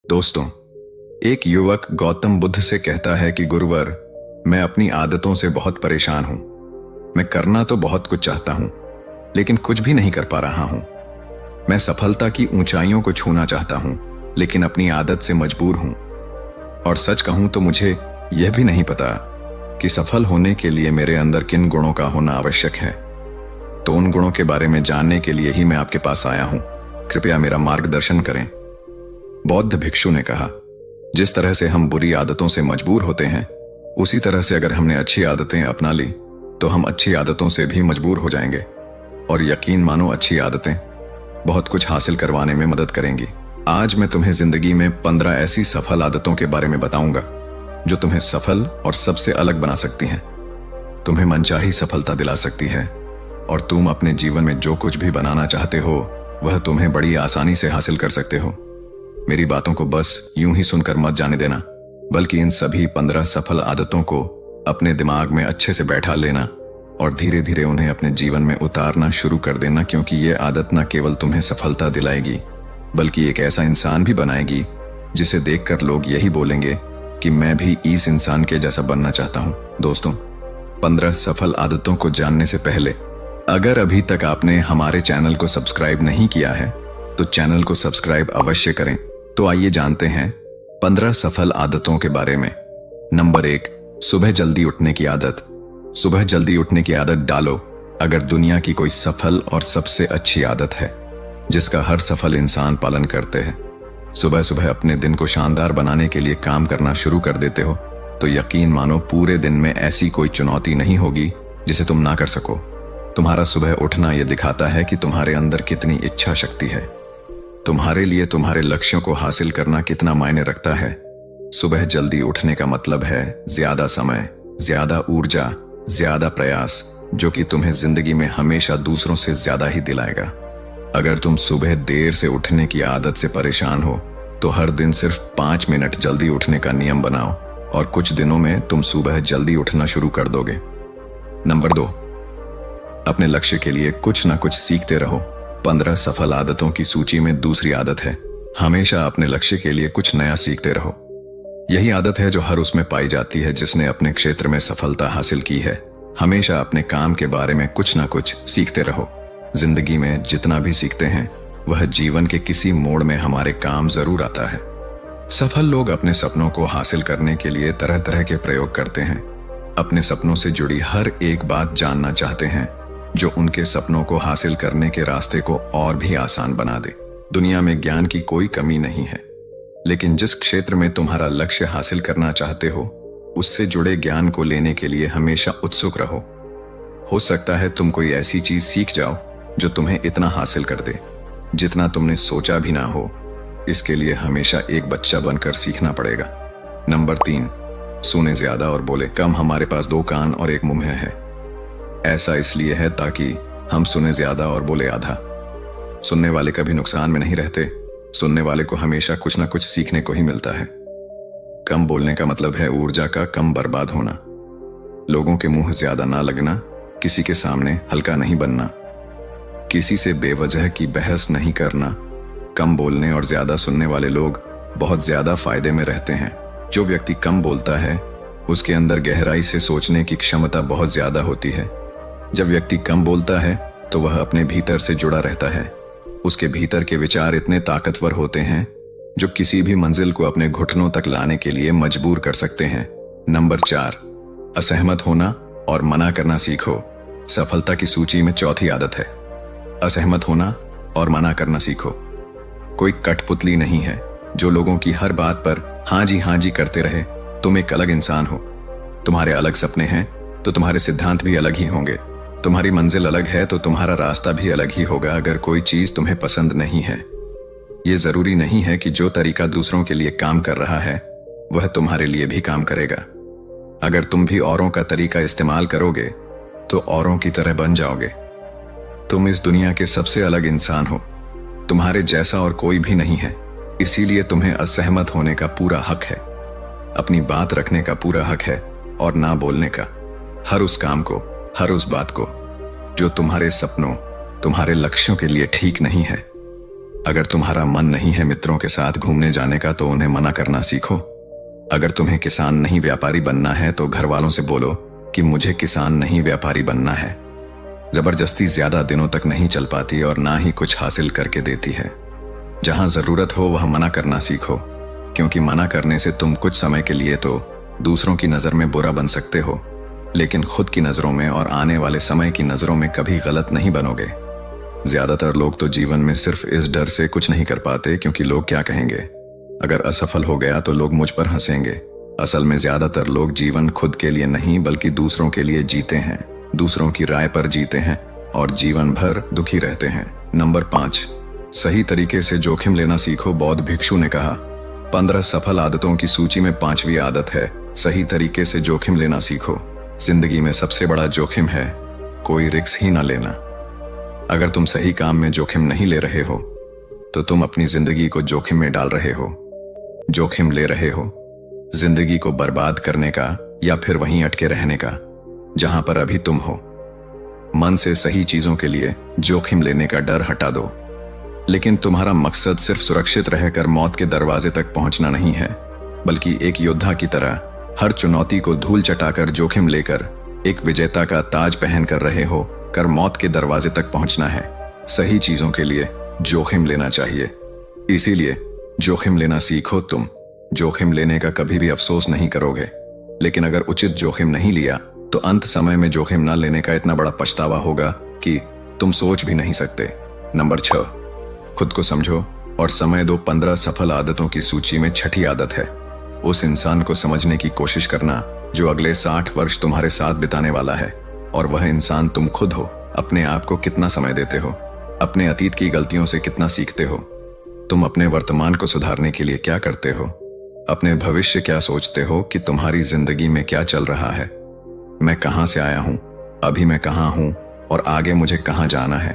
दोस्तों, एक युवक गौतम बुद्ध से कहता है कि गुरुवर, मैं अपनी आदतों से बहुत परेशान हूं। मैं करना तो बहुत कुछ चाहता हूं, लेकिन कुछ भी नहीं कर पा रहा हूं। मैं सफलता की ऊंचाइयों को छूना चाहता हूं, लेकिन अपनी आदत से मजबूर हूं। और सच कहूं तो मुझे यह भी नहीं पता कि सफल होने के लिए मेरे अंदर किन गुणों का होना आवश्यक है। तो उन गुणों के बारे में जानने के लिए ही मैं आपके पास आया हूं। कृपया मेरा मार्गदर्शन करें। बौद्ध भिक्षु ने कहा, जिस तरह से हम बुरी आदतों से मजबूर होते हैं, उसी तरह से अगर हमने अच्छी आदतें अपना ली तो हम अच्छी आदतों से भी मजबूर हो जाएंगे। और यकीन मानो, अच्छी आदतें बहुत कुछ हासिल करवाने में मदद करेंगी। आज मैं तुम्हें जिंदगी में 15 ऐसी सफल आदतों के बारे में बताऊंगा जो तुम्हें सफल और सबसे अलग बना सकती हैं, तुम्हें मनचाही सफलता दिला सकती है, और तुम अपने जीवन में जो कुछ भी बनाना चाहते हो वह तुम्हें बड़ी आसानी से हासिल कर सकते हो। मेरी बातों को बस यूं ही सुनकर मत जाने देना, बल्कि इन सभी 15 सफल आदतों को अपने दिमाग में अच्छे से बैठा लेना और धीरे धीरे उन्हें अपने जीवन में उतारना शुरू कर देना, क्योंकि ये आदत न केवल तुम्हें सफलता दिलाएगी, बल्कि एक ऐसा इंसान भी बनाएगी जिसे देखकर लोग यही बोलेंगे कि मैं भी इस इंसान के जैसा बनना चाहता हूं। दोस्तों, 15 सफल आदतों को जानने से पहले अगर अभी तक आपने हमारे चैनल को सब्सक्राइब नहीं किया है तो चैनल को सब्सक्राइब अवश्य करें। तो आइए जानते हैं 15 सफल आदतों के बारे में। नंबर 1, सुबह जल्दी उठने की आदत। सुबह जल्दी उठने की आदत डालो अगर दुनिया की कोई सफल और सबसे अच्छी आदत है जिसका हर सफल इंसान पालन करते हैं। सुबह सुबह अपने दिन को शानदार बनाने के लिए काम करना शुरू कर देते हो तो यकीन मानो, पूरे दिन में ऐसी कोई चुनौती नहीं होगी जिसे तुम ना कर सको। तुम्हारा सुबह उठना यह दिखाता है कि तुम्हारे अंदर कितनी इच्छा शक्ति है, तुम्हारे लिए तुम्हारे लक्ष्यों को हासिल करना कितना मायने रखता है। सुबह जल्दी उठने का मतलब है ज्यादा समय, ज्यादा ऊर्जा, ज्यादा प्रयास, जो कि तुम्हें जिंदगी में हमेशा दूसरों से ज्यादा ही दिलाएगा। अगर तुम सुबह देर से उठने की आदत से परेशान हो तो हर दिन सिर्फ 5 मिनट जल्दी उठने का नियम बनाओ और कुछ दिनों में तुम सुबह जल्दी उठना शुरू कर दोगे। नंबर 2, अपने लक्ष्य के लिए कुछ ना कुछ सीखते रहो। 15 सफल आदतों की सूची में दूसरी आदत है, हमेशा अपने लक्ष्य के लिए कुछ नया सीखते रहो। यही आदत है जो हर उसमें पाई जाती है जिसने अपने क्षेत्र में सफलता हासिल की है। हमेशा अपने काम के बारे में कुछ ना कुछ सीखते रहो। जिंदगी में जितना भी सीखते हैं वह जीवन के किसी मोड़ में हमारे काम जरूर आता है। सफल लोग अपने सपनों को हासिल करने के लिए तरह तरह के प्रयोग करते हैं। अपने सपनों से जुड़ी हर एक बात जानना चाहते हैं जो उनके सपनों को हासिल करने के रास्ते को और भी आसान बना दे। दुनिया में ज्ञान की कोई कमी नहीं है, लेकिन जिस क्षेत्र में तुम्हारा लक्ष्य हासिल करना चाहते हो उससे जुड़े ज्ञान को लेने के लिए हमेशा उत्सुक रहो। हो सकता है तुम कोई ऐसी चीज सीख जाओ जो तुम्हें इतना हासिल कर दे जितना तुमने सोचा भी ना हो। इसके लिए हमेशा एक बच्चा बनकर सीखना पड़ेगा। नंबर 3, सुने ज्यादा और बोले कम। हमारे पास 2 कान और 1 मुंह है। ऐसा इसलिए है ताकि हम सुने ज्यादा और बोले आधा। सुनने वाले कभी नुकसान में नहीं रहते, सुनने वाले को हमेशा कुछ ना कुछ सीखने को ही मिलता है। कम बोलने का मतलब है ऊर्जा का कम बर्बाद होना, लोगों के मुंह ज्यादा ना लगना, किसी के सामने हल्का नहीं बनना, किसी से बेवजह की बहस नहीं करना। कम बोलने और ज्यादा सुनने वाले लोग बहुत ज्यादा फायदे में रहते हैं। जो व्यक्ति कम बोलता है उसके अंदर गहराई से सोचने की क्षमता बहुत ज्यादा होती है। जब व्यक्ति कम बोलता है तो वह अपने भीतर से जुड़ा रहता है। उसके भीतर के विचार इतने ताकतवर होते हैं जो किसी भी मंजिल को अपने घुटनों तक लाने के लिए मजबूर कर सकते हैं। नंबर 4, असहमत होना और मना करना सीखो। सफलता की सूची में चौथी आदत है, असहमत होना और मना करना सीखो। कोई कठपुतली नहीं है जो लोगों की हर बात पर हाँ जी करते रहे। तुम एक अलग इंसान हो, तुम्हारे अलग सपने हैं तो तुम्हारे सिद्धांत भी अलग ही होंगे। तुम्हारी मंजिल अलग है तो तुम्हारा रास्ता भी अलग ही होगा। अगर कोई चीज तुम्हें पसंद नहीं है, ये जरूरी नहीं है कि जो तरीका दूसरों के लिए काम कर रहा है वह तुम्हारे लिए भी काम करेगा। अगर तुम भी औरों का तरीका इस्तेमाल करोगे तो औरों की तरह बन जाओगे। तुम इस दुनिया के सबसे अलग इंसान हो, तुम्हारे जैसा और कोई भी नहीं है। इसीलिए तुम्हें असहमत होने का पूरा हक है, अपनी बात रखने का पूरा हक है और ना बोलने का। हर उस काम को, हर उस बात को जो तुम्हारे सपनों, तुम्हारे लक्ष्यों के लिए ठीक नहीं है, अगर तुम्हारा मन नहीं है मित्रों के साथ घूमने जाने का तो उन्हें मना करना सीखो। अगर तुम्हें किसान नहीं व्यापारी बनना है तो घर वालों से बोलो कि मुझे किसान नहीं व्यापारी बनना है। जबरदस्ती ज्यादा दिनों तक नहीं चल पाती और ना ही कुछ हासिल करके देती है। जहां जरूरत हो वह मना करना सीखो, क्योंकि मना करने से तुम कुछ समय के लिए तो दूसरों की नजर में बुरा बन सकते हो, लेकिन खुद की नजरों में और आने वाले समय की नजरों में कभी गलत नहीं बनोगे। ज्यादातर लोग तो जीवन में सिर्फ इस डर से कुछ नहीं कर पाते क्योंकि लोग क्या कहेंगे। अगर असफल हो गया तो लोग मुझ पर हंसेंगे। असल में ज्यादातर लोग जीवन खुद के लिए नहीं बल्कि दूसरों के लिए जीते हैं, दूसरों की राय पर जीते हैं और जीवन भर दुखी रहते हैं। नंबर 5, सही तरीके से जोखिम लेना सीखो। बौद्ध भिक्षु ने कहा, 15 सफल आदतों की सूची में 5वीं आदत है सही तरीके से जोखिम लेना सीखो। जिंदगी में सबसे बड़ा जोखिम है कोई रिस्क ही ना लेना। अगर तुम सही काम में जोखिम नहीं ले रहे हो तो तुम अपनी जिंदगी को जोखिम में डाल रहे हो। जोखिम ले रहे हो जिंदगी को बर्बाद करने का या फिर वहीं अटके रहने का जहां पर अभी तुम हो। मन से सही चीजों के लिए जोखिम लेने का डर हटा दो। लेकिन तुम्हारा मकसद सिर्फ सुरक्षित रहकर मौत के दरवाजे तक पहुंचना नहीं है, बल्कि एक योद्धा की तरह हर चुनौती को धूल चटाकर जोखिम लेकर एक विजेता का ताज पहन कर रहे हो कर मौत के दरवाजे तक पहुंचना है। सही चीजों के लिए जोखिम लेना चाहिए, इसीलिए जोखिम लेना सीखो। तुम जोखिम लेने का कभी भी अफसोस नहीं करोगे, लेकिन अगर उचित जोखिम नहीं लिया तो अंत समय में जोखिम ना लेने का इतना बड़ा पछतावा होगा कि तुम सोच भी नहीं सकते। नंबर 6, खुद को समझो और समय दो। 15 सफल आदतों की सूची में 6ठी आदत है उस इंसान को समझने की कोशिश करना जो अगले 60 वर्ष तुम्हारे साथ बिताने वाला है, और वह इंसान तुम खुद हो। अपने आप को कितना समय देते हो, अपने अतीत की गलतियों से कितना सीखते हो, तुम अपने वर्तमान को सुधारने के लिए क्या करते हो, अपने भविष्य क्या सोचते हो कि तुम्हारी जिंदगी में क्या चल रहा है। मैं कहां से आया हूं, अभी मैं कहां हूं और आगे मुझे कहां जाना है।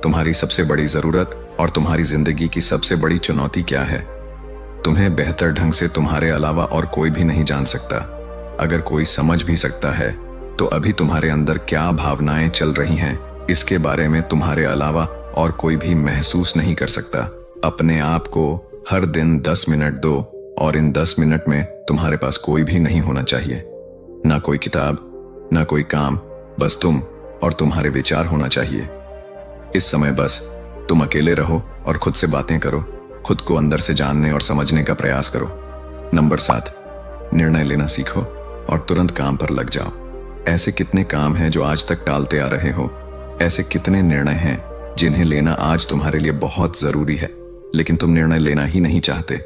तुम्हारी सबसे बड़ी जरूरत और तुम्हारी जिंदगी की सबसे बड़ी चुनौती क्या है। तुम्हें बेहतर ढंग से तुम्हारे अलावा और कोई भी नहीं जान सकता। अगर कोई समझ भी सकता है तो अभी तुम्हारे अंदर क्या भावनाएं चल रही हैं इसके बारे में तुम्हारे अलावा और कोई भी महसूस नहीं कर सकता। अपने आप को हर दिन 10 मिनट दो और इन 10 मिनट में तुम्हारे पास कोई भी नहीं होना चाहिए, ना कोई किताब, ना कोई काम, बस तुम और तुम्हारे विचार होना चाहिए। इस समय बस तुम अकेले रहो और खुद से बातें करो, खुद को अंदर से जानने और समझने का प्रयास करो। नंबर 7, निर्णय लेना सीखो और तुरंत काम पर लग जाओ। ऐसे कितने काम हैं जो आज तक टालते आ रहे हो। ऐसे कितने निर्णय हैं जिन्हें लेना आज तुम्हारे लिए बहुत जरूरी है, लेकिन तुम निर्णय लेना ही नहीं चाहते,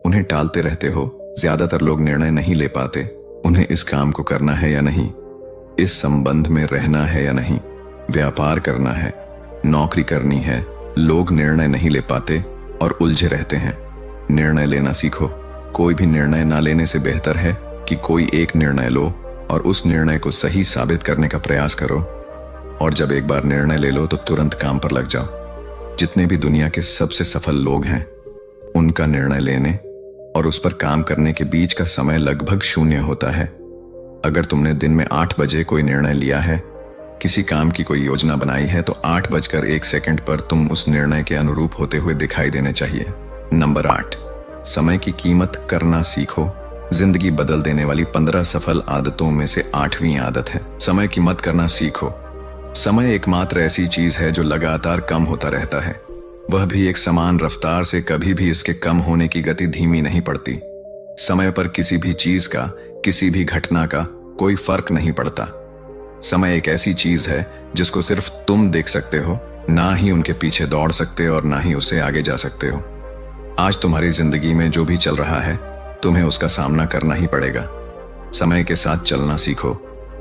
उन्हें टालते रहते हो। ज्यादातर लोग निर्णय नहीं ले पाते, उन्हें इस काम को करना है या नहीं, इस संबंध में रहना है या नहीं, व्यापार करना है, नौकरी करनी है। लोग निर्णय नहीं ले पाते और उलझे रहते हैं। निर्णय लेना सीखो। कोई भी निर्णय ना लेने से बेहतर है कि कोई एक निर्णय लो और उस निर्णय को सही साबित करने का प्रयास करो, और जब एक बार निर्णय ले लो तो तुरंत काम पर लग जाओ। जितने भी दुनिया के सबसे सफल लोग हैं उनका निर्णय लेने और उस पर काम करने के बीच का समय लगभग 0 होता है। अगर तुमने दिन में 8 बजे कोई निर्णय लिया है, किसी काम की कोई योजना बनाई है, तो 8:01 पर तुम उस निर्णय के अनुरूप होते हुए दिखाई देने चाहिए। नंबर 8, समय की कीमत करना सीखो। जिंदगी बदल देने वाली 15 सफल आदतों में से 8वीं आदत है समय की मत करना सीखो। समय एकमात्र ऐसी चीज है जो लगातार कम होता रहता है, वह भी एक समान रफ्तार से। कभी भी इसके कम होने की गति धीमी नहीं पड़ती। समय पर किसी भी चीज का, किसी भी घटना का कोई फर्क नहीं पड़ता। समय एक ऐसी चीज है जिसको सिर्फ तुम देख सकते हो, ना ही उनके पीछे दौड़ सकते और ना ही उससे आगे जा सकते हो। आज तुम्हारी जिंदगी में जो भी चल रहा है तुम्हें उसका सामना करना ही पड़ेगा। समय के साथ चलना सीखो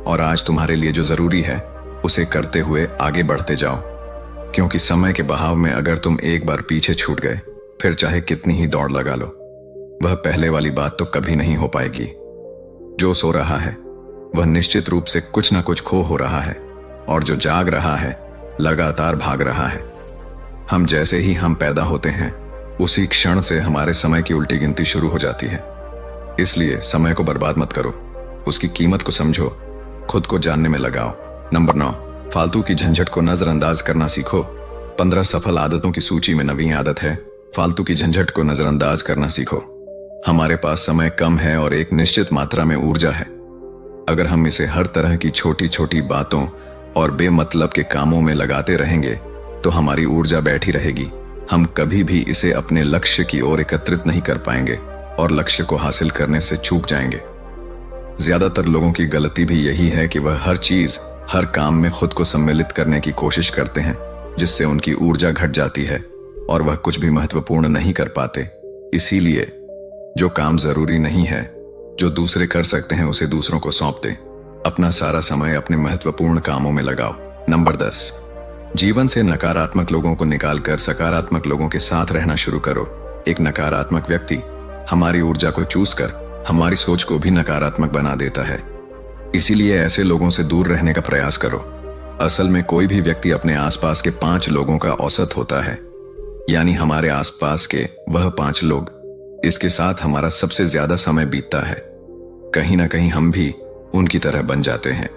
और आज तुम्हारे लिए जो जरूरी है उसे करते हुए आगे बढ़ते जाओ, क्योंकि समय के बहाव में अगर तुम एक बार पीछे छूट गए फिर चाहे कितनी ही दौड़ लगा लो, वह पहले वाली बात तो कभी नहीं हो पाएगी। जो सो रहा है वह निश्चित रूप से कुछ ना कुछ खो हो रहा है, और जो जाग रहा है लगातार भाग रहा है। हम जैसे ही हम पैदा होते हैं उसी क्षण से हमारे समय की उल्टी गिनती शुरू हो जाती है। इसलिए समय को बर्बाद मत करो, उसकी कीमत को समझो, खुद को जानने में लगाओ। नंबर 9, फालतू की झंझट को नजरअंदाज करना सीखो। 15 सफल आदतों की सूची में नवीं आदत है, फालतू की झंझट को नजरअंदाज करना सीखो। हमारे पास समय कम है और एक निश्चित मात्रा में ऊर्जा है। अगर हम इसे हर तरह की छोटी छोटी बातों और बेमतलब के कामों में लगाते रहेंगे तो हमारी ऊर्जा बैठी रहेगी। हम कभी भी इसे अपने लक्ष्य की ओर एकत्रित नहीं कर पाएंगे और लक्ष्य को हासिल करने से चूक जाएंगे। ज्यादातर लोगों की गलती भी यही है कि वह हर चीज, हर काम में खुद को सम्मिलित करने की कोशिश करते हैं, जिससे उनकी ऊर्जा घट जाती है और वह कुछ भी महत्वपूर्ण नहीं कर पाते। इसीलिए जो काम जरूरी नहीं है, जो दूसरे कर सकते हैं, उसे दूसरों को सौंप दें। अपना सारा समय अपने महत्वपूर्ण कामों में लगाओ। नंबर 10, जीवन से नकारात्मक लोगों को निकालकर सकारात्मक लोगों के साथ रहना शुरू करो। एक नकारात्मक व्यक्ति हमारी ऊर्जा को चूस कर हमारी सोच को भी नकारात्मक बना देता है। इसीलिए ऐसे लोगों से दूर रहने का प्रयास करो। असल में कोई भी व्यक्ति अपने आसपास के 5 लोगों का औसत होता है, यानी हमारे आसपास के वह 5 लोग, इसके साथ हमारा सबसे ज्यादा समय बीतता है। कहीं ना कहीं हम भी उनकी तरह बन जाते हैं,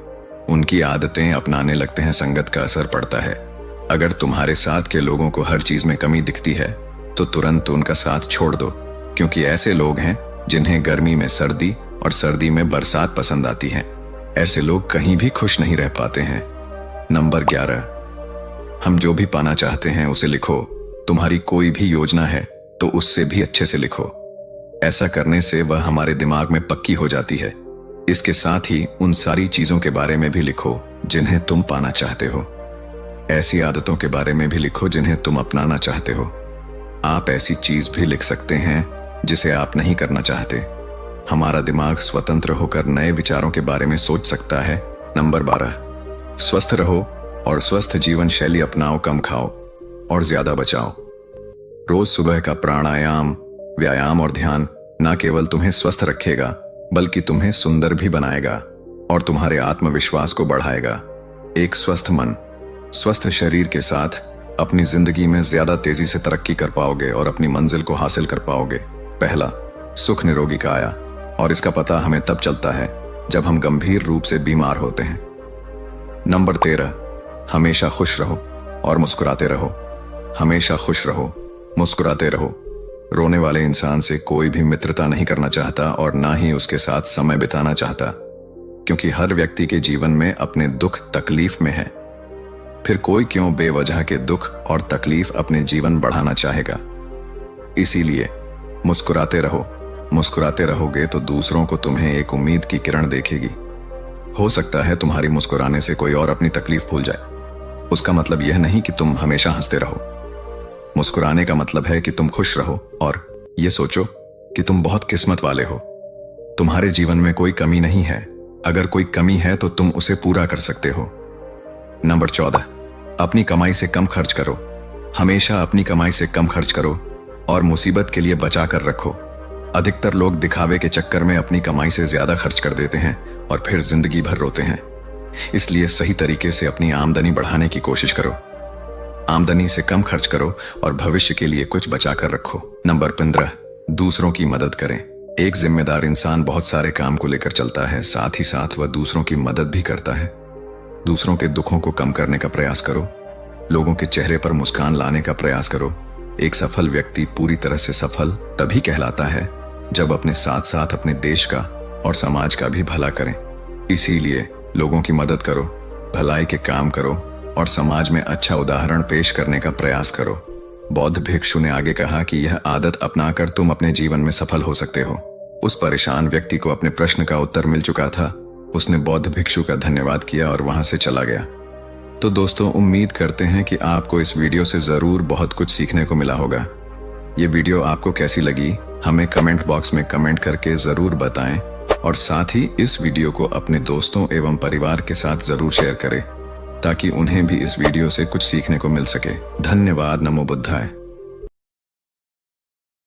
उनकी आदतें अपनाने लगते हैं, संगत का असर पड़ता है। अगर तुम्हारे साथ के लोगों को हर चीज में कमी दिखती है तो तुरंत उनका साथ छोड़ दो, क्योंकि ऐसे लोग हैं जिन्हें गर्मी में सर्दी और सर्दी में बरसात पसंद आती है। ऐसे लोग कहीं भी खुश नहीं रह पाते हैं। नंबर 11, हम जो भी पाना चाहते हैं उसे लिखो। तुम्हारी कोई भी योजना है तो उससे भी अच्छे से लिखो। ऐसा करने से वह हमारे दिमाग में पक्की हो जाती है। इसके साथ ही उन सारी चीजों के बारे में भी लिखो जिन्हें तुम पाना चाहते हो। ऐसी आदतों के बारे में भी लिखो जिन्हें तुम अपनाना चाहते हो। आप ऐसी चीज भी लिख सकते हैं जिसे आप नहीं करना चाहते। हमारा दिमाग स्वतंत्र होकर नए विचारों के बारे में सोच सकता है। नंबर 12, स्वस्थ रहो और स्वस्थ जीवन शैली अपनाओ। कम खाओ और ज्यादा बचाओ। रोज सुबह का प्राणायाम, व्यायाम और ध्यान न केवल तुम्हें स्वस्थ रखेगा बल्कि तुम्हें सुंदर भी बनाएगा और तुम्हारे आत्मविश्वास को बढ़ाएगा। एक स्वस्थ मन, स्वस्थ शरीर के साथ अपनी जिंदगी में ज्यादा तेजी से तरक्की कर पाओगे और अपनी मंजिल को हासिल कर पाओगे। पहला, सुख निरोगी काया, और इसका पता हमें तब चलता है जब हम गंभीर रूप से बीमार होते हैं। नंबर 13, हमेशा खुश रहो और मुस्कुराते रहो। हमेशा खुश रहो, मुस्कुराते रहो। रोने वाले इंसान से कोई भी मित्रता नहीं करना चाहता और ना ही उसके साथ समय बिताना चाहता, क्योंकि हर व्यक्ति के जीवन में अपने दुख तकलीफ में है। फिर कोई क्यों बेवजह के दुख और तकलीफ अपने जीवन बढ़ाना चाहेगा। इसीलिए मुस्कुराते रहो। मुस्कुराते रहोगे तो दूसरों को तुम्हें एक उम्मीद की किरण देखेगी। हो सकता है तुम्हारी मुस्कुराने से कोई और अपनी तकलीफ भूल जाए। उसका मतलब यह नहीं कि तुम हमेशा हंसते रहो। मुस्कुराने का मतलब है कि तुम खुश रहो और ये सोचो कि तुम बहुत किस्मत वाले हो। तुम्हारे जीवन में कोई कमी नहीं है। अगर कोई कमी है तो तुम उसे पूरा कर सकते हो। नंबर 14, अपनी कमाई से कम खर्च करो। हमेशा अपनी कमाई से कम खर्च करो और मुसीबत के लिए बचा कर रखो। अधिकतर लोग दिखावे के चक्कर में अपनी कमाई से ज्यादा खर्च कर देते हैं और फिर जिंदगी भर रोते हैं। इसलिए सही तरीके से अपनी आमदनी बढ़ाने की कोशिश करो। आमदनी से कम खर्च करो और भविष्य के लिए कुछ बचा कर रखो। नंबर 15, दूसरों की मदद करें। एक जिम्मेदार इंसान बहुत सारे काम को लेकर चलता है, साथ ही साथ वह दूसरों की मदद भी करता है। दूसरों के दुखों को कम करने का प्रयास करो। लोगों के चेहरे पर मुस्कान लाने का प्रयास करो। एक सफल व्यक्ति पूरी तरह से सफल तभी कहलाता है जब अपने साथ साथ अपने देश का और समाज का भी भला करें। इसीलिए लोगों की मदद करो, भलाई के काम करो और समाज में अच्छा उदाहरण पेश करने का प्रयास करो। बौद्ध भिक्षु ने आगे कहा कि यह आदत अपनाकर तुम अपने जीवन में सफल हो सकते हो। उस परेशान व्यक्ति को अपने प्रश्न का उत्तर मिल चुका था। उसने बौद्ध भिक्षु का धन्यवाद किया और वहां से चला गया। तो दोस्तों, उम्मीद करते हैं कि आपको इस वीडियो से जरूर बहुत कुछ सीखने को मिला होगा। ये वीडियो आपको कैसी लगी हमें कमेंट बॉक्स में कमेंट करके जरूर बताएं और साथ ही इस वीडियो को अपने दोस्तों एवं परिवार के साथ जरूर शेयर करें ताकि उन्हें भी इस वीडियो से कुछ सीखने को मिल सके। धन्यवाद। नमो बुद्धाय।